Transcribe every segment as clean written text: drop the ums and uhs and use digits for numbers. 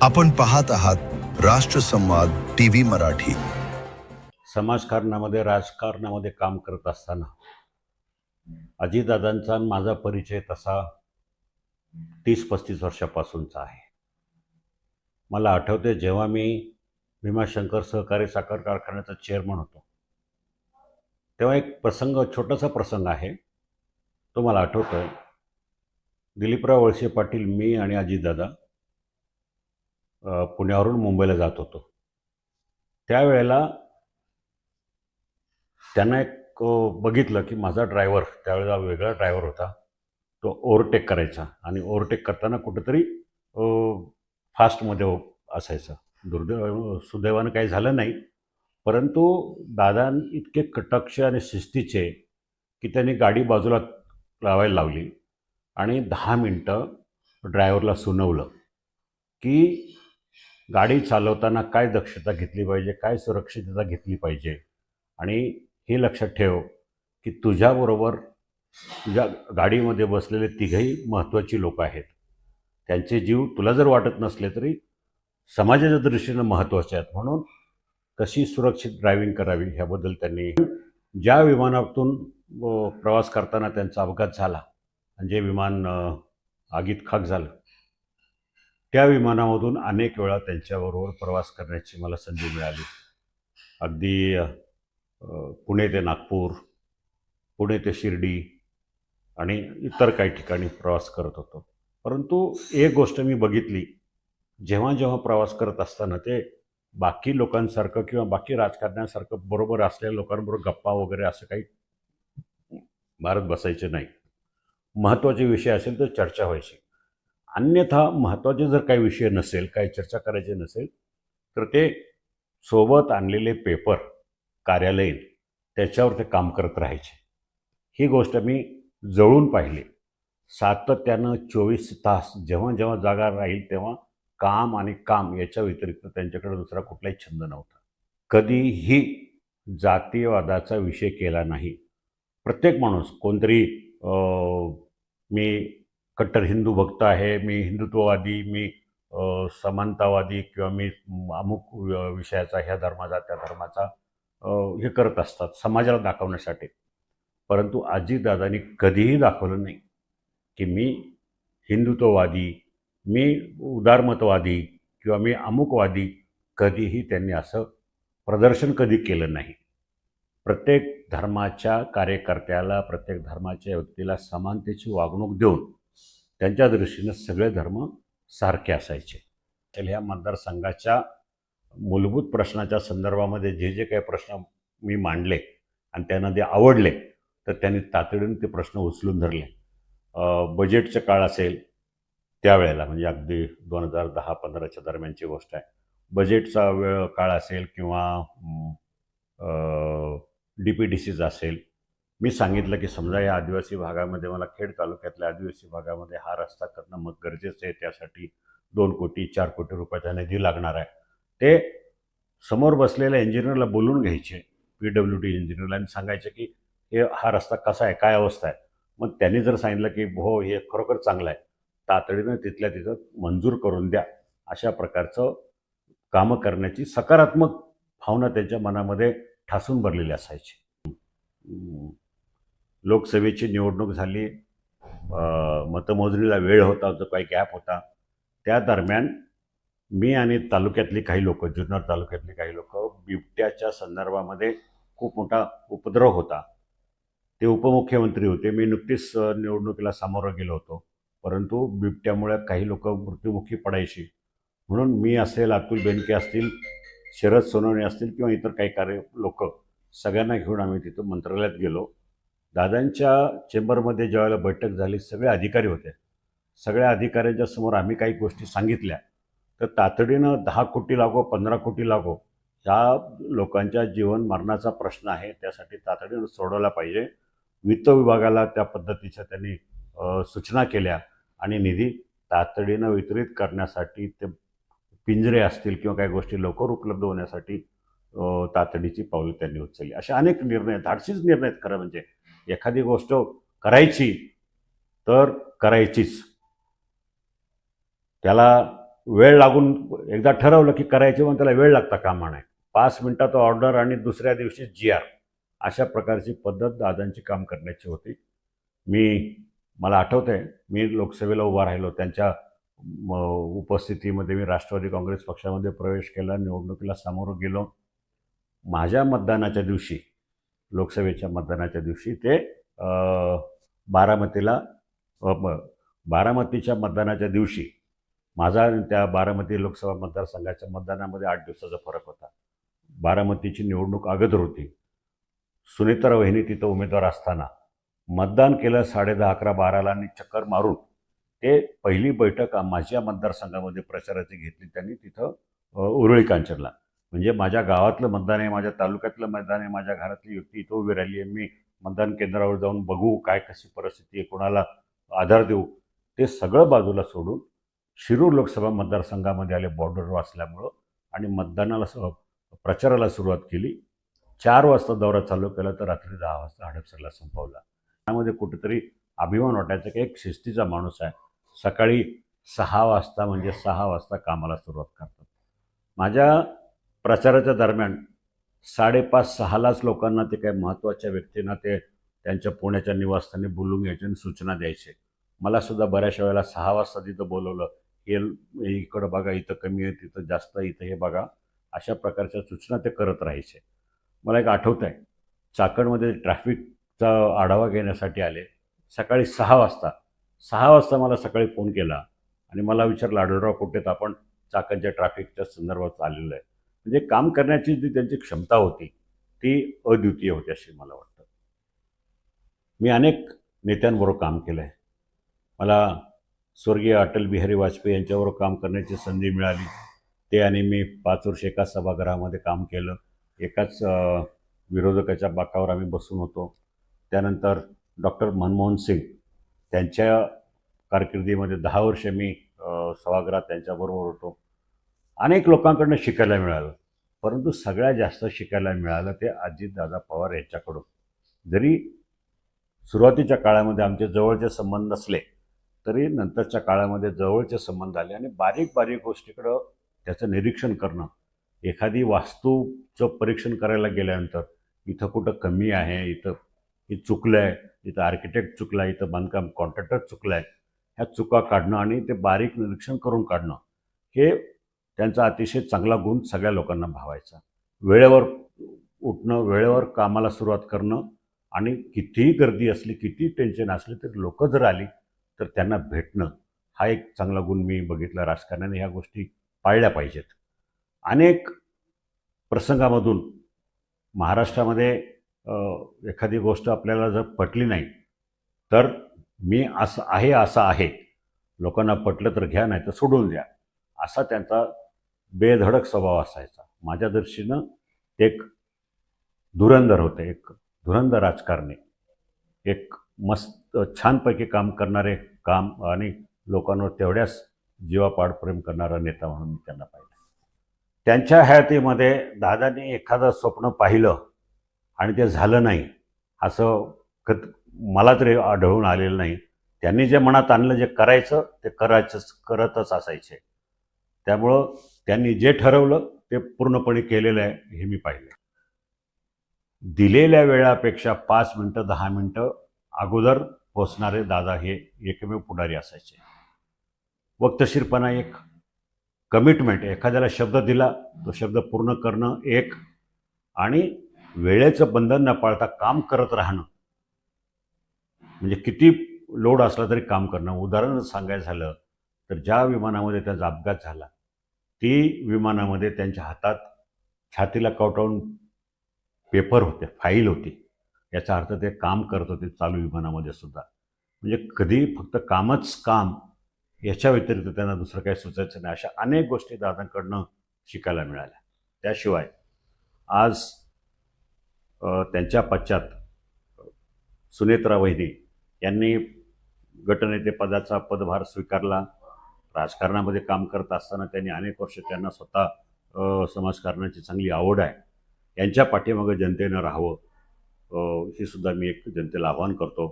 आपण पाहत आहात राष्ट्र संवाद टीव्ही मराठी. समाजकारणामध्ये राजकारणामध्ये काम करत असताना अजितदादांचा आणि माझा परिचय तसा 30-35 वर्षापासूनचा आहे. मला आठवते जेव्हा मी भीमाशंकर सहकारी साखर कारखान्याचा चेअरमन होतो, तेव्हा एक छोटासा प्रसंग आहे, तो मला आठवतोय. दिलीपराव वळसे पाटील, मी आणि अजितदादा पुण्यावरून मुंबईला जात होतो. त्यावेळेला त्यांना एक बघितलं की माझा ड्रायव्हर, त्यावेळेला वेगळा ड्रायव्हर होता, तो ओव्हरटेक करायचा आणि ओव्हरटेक करताना कुठंतरी फास्टमध्ये असायचा. सुदैवानं काही झालं नाही, परंतु दादा इतके कटाक्ष आणि शिस्तीचे की त्यांनी गाडी बाजूला लावायला लावली आणि 10 मिनटं ड्रायव्हरला सुनावलं की गाडी चालवताना काय दक्षता घेतली पाहिजे, काय सुरक्षितता घेतली पाहिजे. आणि हे लक्षात ठेव की तुझ्याबरोबर तुझ्या गाडीमध्ये बसलेले तिघही महत्त्वाची लोक आहेत. त्यांचे जीव तुला जर वाटत नसले तरी समाजाच्या दृष्टीनं महत्त्वाचे आहेत, म्हणून कशी सुरक्षित ड्रायव्हिंग करावी ह्याबद्दल त्यांनी. ज्या विमानातून प्रवास करताना त्यांचा अपघात झाला आणि जे विमान आगीत खाक झालं, त्या विमानामधून अनेक वेळा त्यांच्याबरोबर प्रवास करण्याची मला संधी मिळाली. अगदी पुणे ते नागपूर, पुणे ते शिर्डी आणि इतर काही ठिकाणी प्रवास करत होतो. परंतु एक गोष्ट मी बघितली, जेव्हा जेव्हा प्रवास करत असताना ते बाकी लोकांसारखं किंवा बाकी राजकारण्यांसारखं बरोबर असलेल्या लोकांबरोबर गप्पा वगैरे असं काही मारत बसायचे नाही. महत्त्वाचे विषय असेल तर चर्चा व्हायची. अन्यथा महत्त्वाचे जर काही विषय नसेल, काही चर्चा करायची नसेल, तर ते सोबत आणलेले पेपर कार्यालयीन त्याच्यावर ते काम करत राहायचे. ही गोष्ट मी जवळून पाहिली. सातत्यानं 24 तास जेव्हा जेव्हा जागा राहील तेव्हा काम आणि काम याच्या व्यतिरिक्त त्यांच्याकडे दुसरा कुठलाही छंद नव्हता. कधीही जातीयवादाचा विषय केला नाही. प्रत्येक माणूस कोणतरी मी कट्टर हिंदू भक्त आहे, मी हिंदुत्ववादी, मी समानतावादी किंवा मी अमुक विषयाचा, ह्या धर्माचा त्या धर्माचा हे करत असतात समाजाला दाखवण्यासाठी. परंतु अजितदादांनी कधीही दाखवलं नाही की मी हिंदुत्ववादी, मी उदारमतवादी किंवा मी अमुकवादी. कधीही त्यांनी असं प्रदर्शन कधी केलं नाही. प्रत्येक धर्माच्या कार्यकर्त्याला, प्रत्येक धर्माच्या व्यक्तीला समानतेची वागणूक देऊन त्यांच्या दृष्टीनं सगळे धर्म सारखे असायचे. तर ह्या मतदारसंघाच्या मूलभूत प्रश्नाच्या संदर्भामध्ये जे जे काही प्रश्न मी मांडले आणि त्यांना ते आवडले, तर त्यांनी तातडीने ते प्रश्न उचलून धरले. बजेटचा काळ असेल त्यावेळेला, म्हणजे अगदी 2010-15च्या दरम्यानची गोष्ट आहे. बजेटचा काळ असेल किंवा DPDCचा असेल, मी सांगितलं की समजा या आदिवासी भागामध्ये, मला खेड तालुक्यातल्या आदिवासी भागामध्ये हा रस्ता करणं मग गरजेचं आहे. त्यासाठी 2 कोटी 4 कोटी रुपयाचा निधी लागणार आहे. ते समोर बसलेल्या इंजिनियरला बोलून घ्यायचे, PWD इंजिनियरला, आणि सांगायचे की हा रस्ता कसा आहे, काय अवस्था आहे. मग त्यांनी जर सांगितलं की हो हे खरोखर चांगलं आहे, तातडीनं तिथल्या तिथं मंजूर करून द्या, अशा प्रकारचं कामं करण्याची सकारात्मक भावना त्यांच्या मनामध्ये ठासून भरलेली असायची. लोकसभेची निवडणूक झाली, मतमोजणीला वेळ होता, जो काही गॅप होता, त्या दरम्यान मी आणि तालुक्यातली काही लोक, जुन्नर तालुक्यातली काही लोक, बिबट्याच्या संदर्भामध्ये खूप मोठा उपद्रव होता. ते उपमुख्यमंत्री होते, मी नुकतीच निवडणुकीला सामोरं गेलो होतो, परंतु बिबट्यामुळे काही लोक मृत्युमुखी पडायची. म्हणून मी असेल, अतुल बेनके असतील, शरद सोनवणे असतील किंवा इतर काही लोक, सगळ्यांना घेऊन आम्ही तिथं मंत्रालयात गेलो. दादांच्या चेंबरमध्ये ज्यावेळेला बैठक झाली, सगळे अधिकारी होते. सगळ्या अधिकाऱ्यांच्या समोर आम्ही काही गोष्टी सांगितल्या, तर तातडीनं 10 कोटी लागो, 15 कोटी लागो, ह्या लोकांच्या जीवन मरणाचा प्रश्न आहे, त्यासाठी तातडीनं सोडवला पाहिजे. वित्त विभागाला त्या पद्धतीच्या त्यांनी सूचना केल्या आणि निधी तातडीनं वितरित करण्यासाठी, ते पिंजरे असतील किंवा काही गोष्टी लवकर उपलब्ध होण्यासाठी तातडीची पावलं त्यांनी उचलली. असे अनेक निर्णय, धाडसीच निर्णय आहेत. खरं म्हणजे एखादी गोष्ट करायची तर करायचीच, त्याला वेळ लागून एकदा ठरवलं की करायचे, मग त्याला वेळ लागता कामा नये. 5 मिनिटात ऑर्डर आणि दुसऱ्या दिवशी GR, अशा प्रकारची पद्धत दादांची काम करण्याची होती. मला आठवतंय, मी लोकसभेला उभा राहिलो त्यांच्या उपस्थितीमध्ये. मी राष्ट्रवादी काँग्रेस पक्षामध्ये प्रवेश केला, निवडणुकीला सामोरं गेलो. माझ्या मतदानाच्या दिवशी, लोकसभेच्या मतदानाच्या दिवशी ते बारामतीच्या मतदानाच्या दिवशी माझा आणि त्या बारामती लोकसभा मतदारसंघाच्या मतदानामध्ये 8 दिवसाचा फरक होता. बारामतीची निवडणूक अगोदर होती. सुनेत्रा वहिनी तिथं उमेदवार असताना मतदान केलं 10:30, 11, 12ला आणि चक्कर मारून ते पहिली बैठक माझ्या मतदारसंघामध्ये प्रचाराची घेतली त्यांनी तिथं उरुळी कांचनला. म्हणजे माझ्या गावातलं मतदान आहे, माझ्या तालुक्यातलं मतदान आहे, माझ्या घरातली व्यक्ती इथं उभी राहिली आहे. मी मतदान केंद्रावर जाऊन बघू काय कशी परिस्थिती आहे, कोणाला आधार देऊ, ते सगळं बाजूला सोडून शिरूर लोकसभा मतदारसंघामध्ये आले बॉर्डरवर असल्यामुळं आणि प्रचाराला सुरुवात केली. 4 वाजता दौरा चालू केला तर रात्री 10 वाजता हडपसरला संपवला. त्यामध्ये कुठेतरी अभिमान वाटायचा की एक शिस्तीचा माणूस आहे. सकाळी 6 वाजता म्हणजे 6 वाजता कामाला सुरुवात करतात. माझ्या प्रचाराच्या दरम्यान 5:30-6लाच लोकांना ते काही महत्त्वाच्या व्यक्तींना ते त्यांच्या पुण्याच्या निवासस्थानी बोलून घ्यायचे आणि सूचना द्यायचे. मलासुद्धा बऱ्याचशा वेळेला 6 वाजता तिथं बोलवलं, हे इकडं बघा, इथं कमी आहे, तिथं जास्त आहे, इथं हे बघा, अशा प्रकारच्या सूचना ते करत राहायचे. मला एक आठवतं आहे, चाकणमध्ये ट्रॅफिकचा आढावा घेण्यासाठी आले सकाळी 6 वाजता. 6 वाजता मला सकाळी फोन केला आणि मला विचारलं, आढळराव कुठे आहेत, आपण चाकणच्या ट्रॅफिकच्या संदर्भात आलेलं आहे. म्हणजे काम करण्याची जी त्यांची क्षमता होती ती अद्वितीय होती अशी मला वाटतं. मी अनेक नेत्यांबरोबर काम केलं आहे. मला स्वर्गीय अटल बिहारी वाजपेयी यांच्याबरोबर काम करण्याची संधी मिळाली. ते आणि मी 5 वर्ष एकाच सभागृहामध्ये काम केलं. एकाच विरोधकाच्या बाकावर आम्ही बसून होतो. त्यानंतर डॉक्टर मनमोहन सिंग, त्यांच्या कारकिर्दीमध्ये 10 वर्ष मी सभागृहात त्यांच्याबरोबर होतो. अनेक लोकांकडनं शिकायला मिळालं, परंतु सगळ्यात जास्त शिकायला मिळालं ते अजितदादा पवार यांच्याकडून. जरी सुरुवातीच्या काळामध्ये आमचे जवळचे संबंध नसले तरी नंतरच्या काळामध्ये जवळचे संबंध आले आणि बारीक बारीक गोष्टीकडं त्याचं निरीक्षण करणं. एखादी वास्तूचं परीक्षण करायला गेल्यानंतर इथं कुठं कमी आहे, इथं हे चुकलं आहे, इथं आर्किटेक्ट चुकला आहे, इथं बांधकाम कॉन्ट्रॅक्टर चुकला आहे, ह्या चुका काढणं आणि ते बारीक निरीक्षण करून काढणं, हे त्यांचा अतिशय चांगला गुण सगळ्या लोकांना भावायचा. वेळेवर उठणं, वेळेवर कामाला सुरुवात करणं आणि कितीही गर्दी असली, किती टेन्शन असली तरी लोकं जर आली तर त्यांना भेटणं, हा एक चांगला गुण मी बघितला. राजकारण्याने ह्या गोष्टी पाळल्या पाहिजेत. अनेक प्रसंगामधून महाराष्ट्रामध्ये एखादी गोष्ट आपल्याला जर पटली नाही तर मी असं आहे, लोकांना पटलं तर घ्या, नाही तर सोडून द्या, असा त्यांचा बेधडक स्वभाव असायचा. माझ्या दृष्टीनं एक धुरंधर होते, एक धुरंधर राजकारणी, एक मस्त छानपैकी काम करणारे, काम आणि लोकांवर तेवढ्याच जीवापाड प्रेम करणारा नेता म्हणून मी त्यांना पाहिलं. त्यांच्या हयातीमध्ये दादांनी एखादं स्वप्न पाहिलं आणि ते झालं नाही असं मला तरी आढळून आलेलं नाही. त्यांनी जे मनात आणलं, जे करायचं ते करतच असायचे. त्यामुळं त्यांनी जे ठरवलं ते पूर्णपणे केलेलं आहे हे मी पाहिलं. दिलेल्या वेळापेक्षा 5 मिनटं 10 मिनटं अगोदर पोचणारे दादा हे एकमेव पुढारी असायचे. वक्तशीरपणा एक, कमिटमेंट, एखाद्याला शब्द दिला तो शब्द पूर्ण करणं एक, आणि वेळेचं बंधन न पाळता काम करत राहणं, म्हणजे किती लोड असला तरी काम करणं. उदाहरण सांगायचं झालं तर ज्या विमानामध्ये त्यांचा अपघात झाला, ती विमानामध्ये त्यांच्या हातात छातीला कवटाळून पेपर होते, फाईल होती. याचा अर्थ ते काम करत होते चालू विमानामध्ये सुद्धा. म्हणजे कधी फक्त कामच काम, याच्या व्यतिरिक्त त्यांना दुसरं काही सुचायचं नाही. अशा अनेक गोष्टी दादांकडनं शिकायला मिळाल्या. त्याशिवाय आज त्यांच्या पश्चात सुनेत्रा वहिनी यांनी गटनेतेपदाचा पदभार स्वीकारला. राजकारणामध्ये काम करत असताना त्यांनी अनेक वर्ष, त्यांना स्वतः समाजकारणाची चांगली आवड आहे. यांच्या पाठीमागं जनतेनं राहावं, हे सुद्धा मी एक जनतेला आवाहन करतो.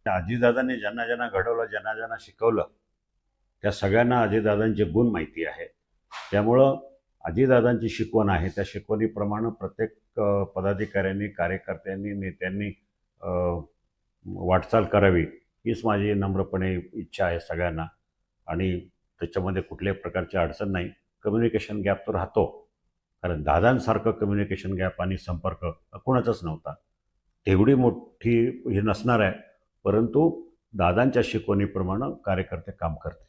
अजितदादांनी ज्यांना ज्यांना घडवलं, ज्यांना ज्यांना शिकवलं, त्या सगळ्यांना अजितदादांचे गुण माहिती आहे. त्यामुळं अजितदादांची शिकवण आहे, त्या शिकवणीप्रमाणे प्रत्येक पदाधिकाऱ्यांनी, कार्यकर्त्यांनी, नेत्यांनी वाटचाल करावी हीच माझी नम्रपणे इच्छा आहे सगळ्यांना. आणि त्याच्यामध्ये कुठल्याही प्रकारची अडचण नाही. कम्युनिकेशन गॅप तर राहतो, कारण दादांसारखं कम्युनिकेशन गॅप आणि संपर्क कोणाचाच नव्हता. तेवढी मोठी हे नसणार आहे, परंतु दादांच्या शिकवणीप्रमाणे कार्यकर्ते काम करतील.